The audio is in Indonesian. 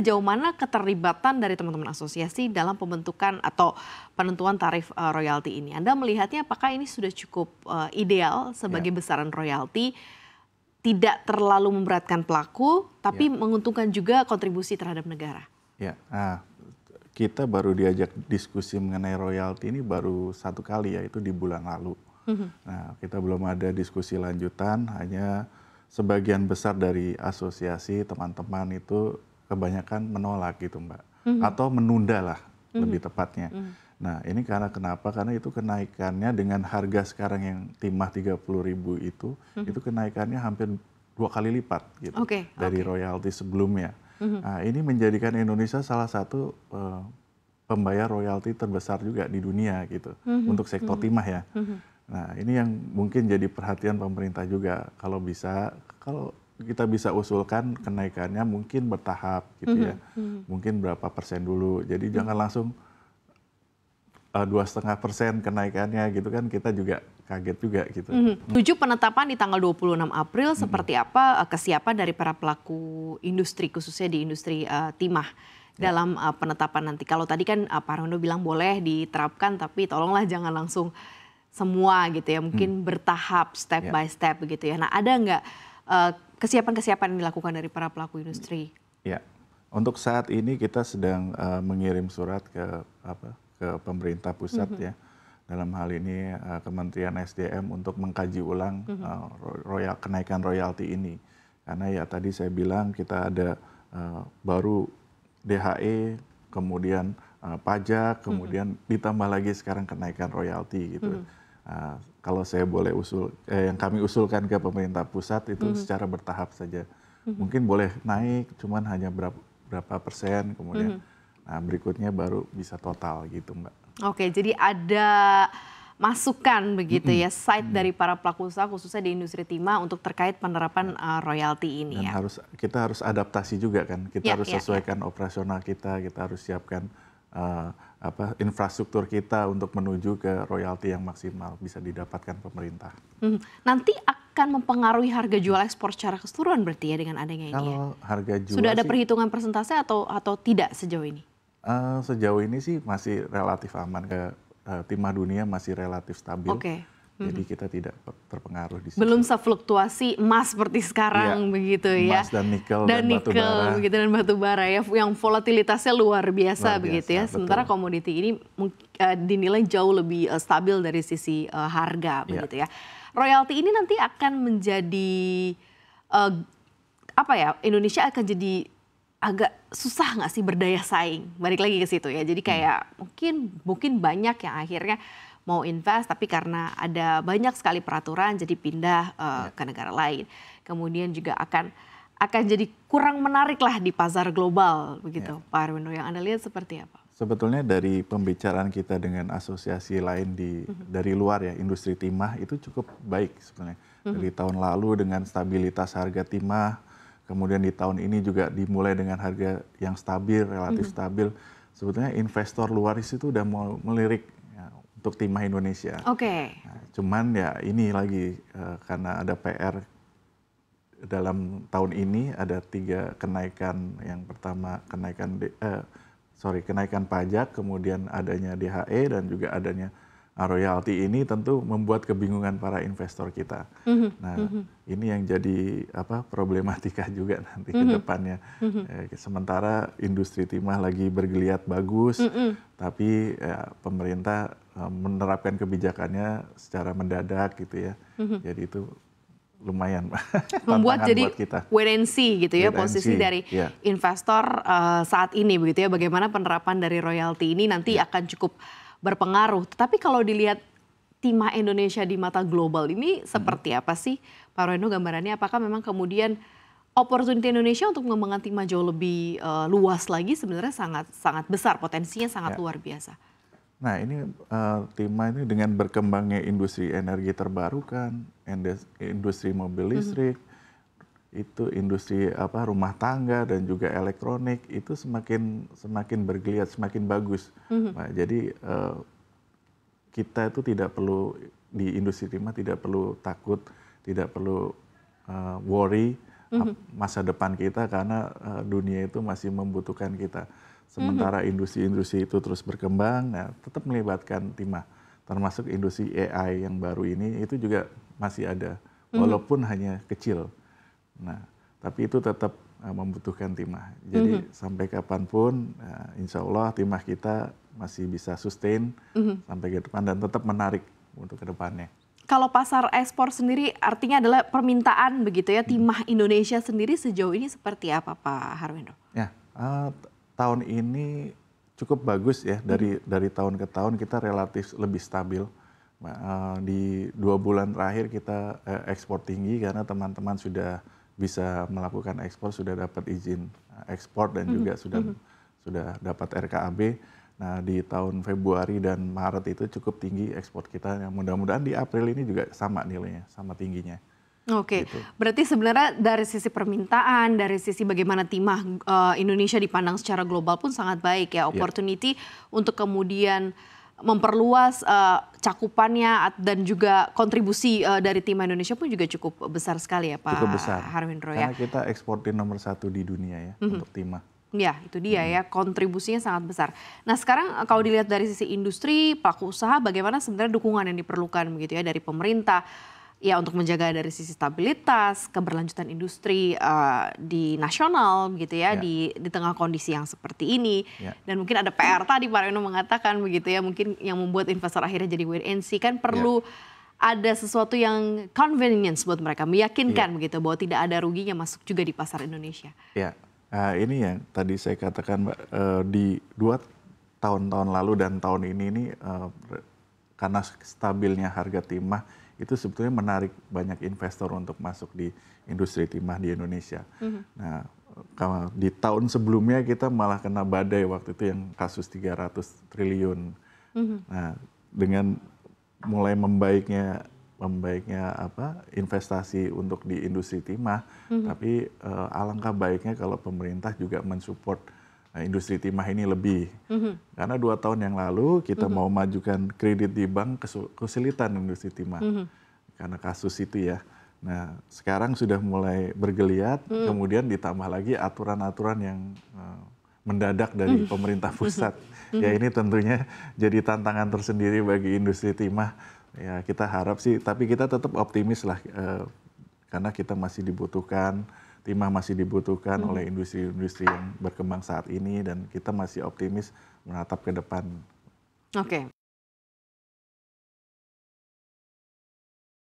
sejauh mana keterlibatan dari teman-teman asosiasi dalam pembentukan atau penentuan tarif royalti ini? Anda melihatnya apakah ini sudah cukup ideal sebagai besaran royalti, tidak terlalu memberatkan pelaku, tapi menguntungkan juga kontribusi terhadap negara? Ya, kita baru diajak diskusi mengenai royalti ini baru 1 kali, yaitu di bulan lalu. Nah, kita belum ada diskusi lanjutan, hanya sebagian besar dari asosiasi teman-teman itu kebanyakan menolak gitu Mbak. Atau menunda lah lebih tepatnya. Nah ini karena kenapa? Karena itu kenaikannya dengan harga sekarang yang timah 30.000 itu kenaikannya hampir 2 kali lipat gitu dari royalti sebelumnya. Nah, ini menjadikan Indonesia salah satu pembayar royalti terbesar juga di dunia gitu untuk sektor timah ya. Nah ini yang mungkin jadi perhatian pemerintah juga, kalau bisa, kalau kita bisa usulkan kenaikannya mungkin bertahap gitu ya, mungkin berapa persen dulu, jadi jangan langsung 2,5% kenaikannya gitu kan, kita juga kaget juga gitu. Tujuh penetapan di tanggal 26 April, seperti apa kesiapan dari para pelaku industri, khususnya di industri timah dalam penetapan nanti? Kalau tadi kan Pak Rondo bilang boleh diterapkan, tapi tolonglah jangan langsung semua gitu ya, mungkin bertahap, step by step begitu ya. Nah ada nggak kesiapan-kesiapan yang dilakukan dari para pelaku industri? Ya, untuk saat ini kita sedang mengirim surat ke pemerintah pusat ya. Dalam hal ini Kementerian SDM untuk mengkaji ulang kenaikan royalti ini. Karena ya tadi saya bilang kita ada baru DHE, kemudian pajak, kemudian ditambah lagi sekarang kenaikan royalti gitu. Kalau saya boleh yang kami usulkan ke pemerintah pusat itu secara bertahap saja. Mungkin boleh naik, cuman hanya berapa persen, kemudian berikutnya baru bisa total gitu Mbak. Oke, jadi ada masukan begitu ya, side dari para pelaku usaha khususnya di industri timah untuk terkait penerapan royalti ini. Dan kita harus adaptasi juga kan, kita harus sesuaikan operasional kita harus siapkan infrastruktur kita untuk menuju ke royalti yang maksimal bisa didapatkan pemerintah. Nanti akan mempengaruhi harga jual ekspor secara keseluruhan berarti ya dengan adanya ini? Kalau harga jual sudah ada perhitungan persentase atau tidak sejauh ini? Sejauh ini sih masih relatif aman, timah dunia masih relatif stabil. Jadi kita tidak terpengaruh di situ. Belum sefluktuasi emas seperti sekarang begitu ya. Emas dan nikel dan batu bara. Begitu, dan batu bara ya, yang volatilitasnya luar biasa begitu ya. Sementara komoditi ini dinilai jauh lebih stabil dari sisi harga begitu ya. Royalti ini nanti akan menjadi Indonesia akan jadi agak susah nggak sih berdaya saing? Balik lagi ke situ ya. Jadi kayak mungkin banyak yang akhirnya mau invest, tapi karena ada banyak sekali peraturan jadi pindah ke negara lain. Kemudian juga akan jadi kurang menarik lah di pasar global begitu. Pak Arwindo, yang Anda lihat seperti apa? Sebetulnya dari pembicaraan kita dengan asosiasi lain dari luar ya, industri timah itu cukup baik sebenarnya. Dari tahun lalu dengan stabilitas harga timah, kemudian di tahun ini juga dimulai dengan harga yang stabil, relatif stabil. Sebetulnya investor luar itu udah mau melirik untuk timah Indonesia. Nah, cuman ya ini lagi karena ada PR dalam tahun ini ada 3 kenaikan. Yang pertama kenaikan pajak, kemudian adanya DHE dan juga adanya royalti, ini tentu membuat kebingungan para investor kita. Nah, ini yang jadi problematika juga nanti ke depannya. Sementara industri timah lagi bergeliat bagus, tapi pemerintah menerapkan kebijakannya secara mendadak gitu ya. Jadi itu lumayan membuat jadi buat kita. wait and see gitu ya, posisi dari investor saat ini begitu ya. Bagaimana penerapan dari royalti ini nanti akan cukup berpengaruh. Tetapi kalau dilihat timah Indonesia di mata global ini seperti apa sih Pak Rondo gambarannya? Apakah memang kemudian opportunity Indonesia untuk mengembangkan timah jauh lebih luas lagi sebenarnya sangat besar, potensinya sangat luar biasa? Nah ini timah ini dengan berkembangnya industri energi terbarukan, industri mobil listrik, itu industri rumah tangga dan juga elektronik itu semakin bergeliat, semakin bagus. Nah, jadi kita itu tidak perlu di industri timah tidak perlu takut, tidak perlu worry masa depan kita karena dunia itu masih membutuhkan kita. Sementara industri-industri itu terus berkembang, nah, tetap melibatkan timah. Termasuk industri AI yang baru ini itu juga masih ada, walaupun hanya kecil. Nah, tapi itu tetap membutuhkan timah. Jadi sampai kapanpun, insya Allah timah kita masih bisa sustain sampai ke depan dan tetap menarik untuk ke depannya. Kalau pasar ekspor sendiri artinya adalah permintaan begitu ya, timah Indonesia sendiri sejauh ini seperti apa Pak Harwendro? Ya, tahun ini cukup bagus ya, dari tahun ke tahun kita relatif lebih stabil. Di 2 bulan terakhir kita ekspor tinggi karena teman-teman sudah bisa melakukan ekspor, sudah dapat izin ekspor dan juga sudah dapat RKAB. Nah, di tahun Februari dan Maret itu cukup tinggi ekspor kita. Yang mudah-mudahan di April ini juga sama nilainya, sama tingginya. Oke, Gitu. berarti sebenarnya dari sisi permintaan, dari sisi bagaimana timah Indonesia dipandang secara global pun sangat baik ya. Opportunity untuk kemudian memperluas cakupannya dan juga kontribusi dari timah Indonesia pun juga cukup besar sekali ya Pak Harwendro ya. Karena kita eksportir nomor 1 di dunia ya untuk timah. Ya, itu dia ya, kontribusinya sangat besar. Nah, sekarang kalau dilihat dari sisi industri, pelaku usaha, bagaimana sebenarnya dukungan yang diperlukan begitu ya dari pemerintah, ya untuk menjaga dari sisi stabilitas, keberlanjutan industri di nasional gitu ya, di tengah kondisi yang seperti ini. Dan mungkin ada PR tadi Pak Reno mengatakan begitu ya, mungkin yang membuat investor akhirnya jadi wait and see, kan perlu ada sesuatu yang convenience buat mereka, meyakinkan begitu bahwa tidak ada ruginya masuk juga di pasar Indonesia. Ya. Ini yang tadi saya katakan Mbak, di 2 tahun-tahun lalu dan tahun ini karena stabilnya harga timah itu sebetulnya menarik banyak investor untuk masuk di industri timah di Indonesia. Nah, kalau di tahun sebelumnya kita malah kena badai waktu itu yang kasus 300 triliun. Nah, dengan mulai membaiknya investasi untuk di industri timah, tapi alangkah baiknya kalau pemerintah juga mensupport industri timah ini lebih. Karena 2 tahun yang lalu kita mau majukan kredit di bank kesulitan industri timah karena kasus itu ya. Nah, sekarang sudah mulai bergeliat, kemudian ditambah lagi aturan-aturan yang mendadak dari pemerintah pusat. Ya, ini tentunya jadi tantangan tersendiri bagi industri timah. Ya, kita harap sih, tapi kita tetap optimis lah, karena kita masih dibutuhkan, timah masih dibutuhkan oleh industri-industri yang berkembang saat ini, dan kita masih optimis menatap ke depan. Oke.